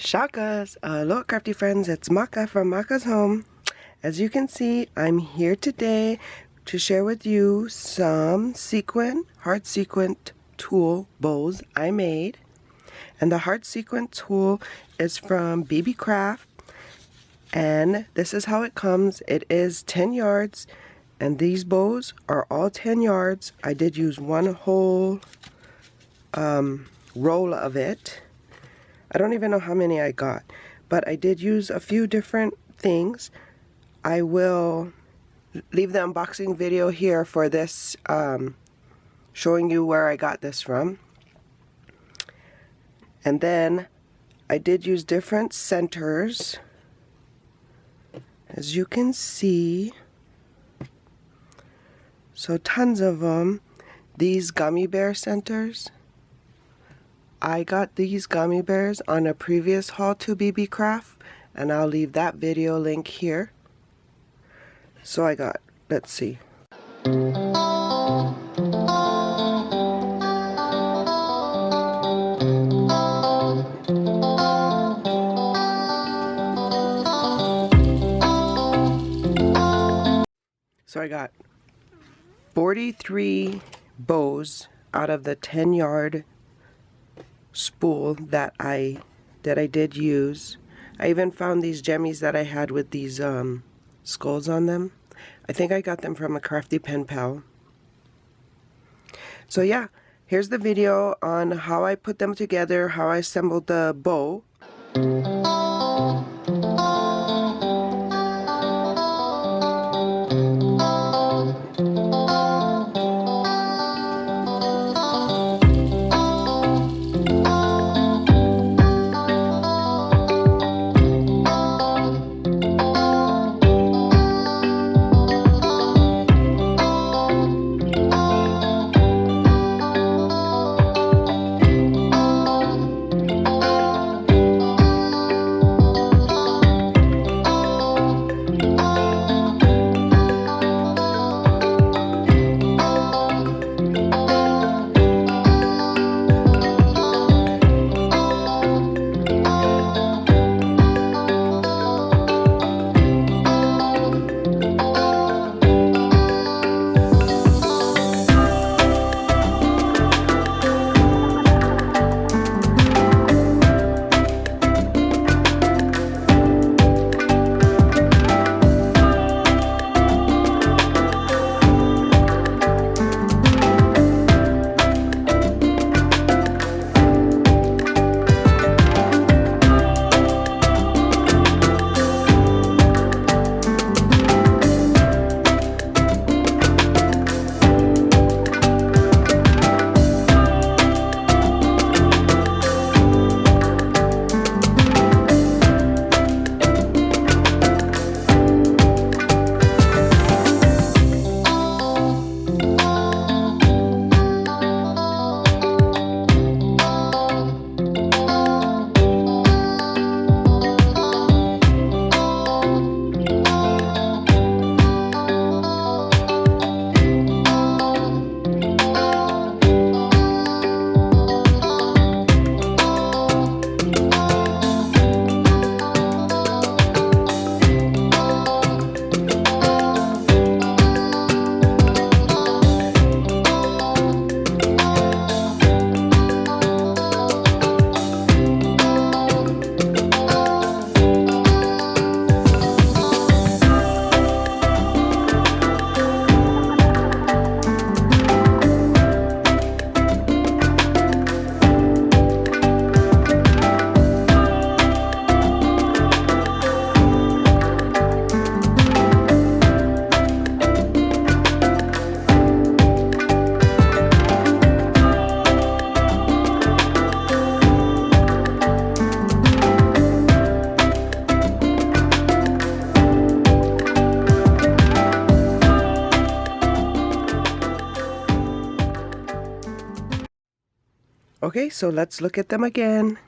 Shakas! Aloha crafty friends, it's Maka from Makaz Home. As you can see, I'm here today to share with you some sequin, heart sequin tulle bows I made. And the heart sequin tulle is from BeebeeCraft. And this is how it comes. It is 10 yards. And these bows are all 10 yards. I did use one whole roll of it. I don't even know how many I got, but I did use a few different things. I will leave the unboxing video here for this, showing you where I got this from. And then I did use different centers, as you can see. So tons of them. These gummy bear centers. I got these gummy bears on a previous haul to BeebeeCraft, and I'll leave that video link here. So I got, let's see. So I got 43 bows out of the 10-yard spool that I did use. I even found these jemmies that I had with these skulls on them. I think I got them from a crafty pen pal. So yeah, here's the video on how I put them together, how I assembled the bow. Okay, so let's look at them again.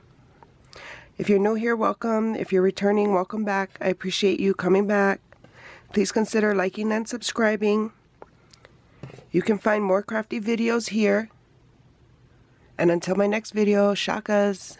If you're new here, welcome. If you're returning, welcome back. I appreciate you coming back. Please consider liking and subscribing. You can find more crafty videos here. And until my next video, shakas.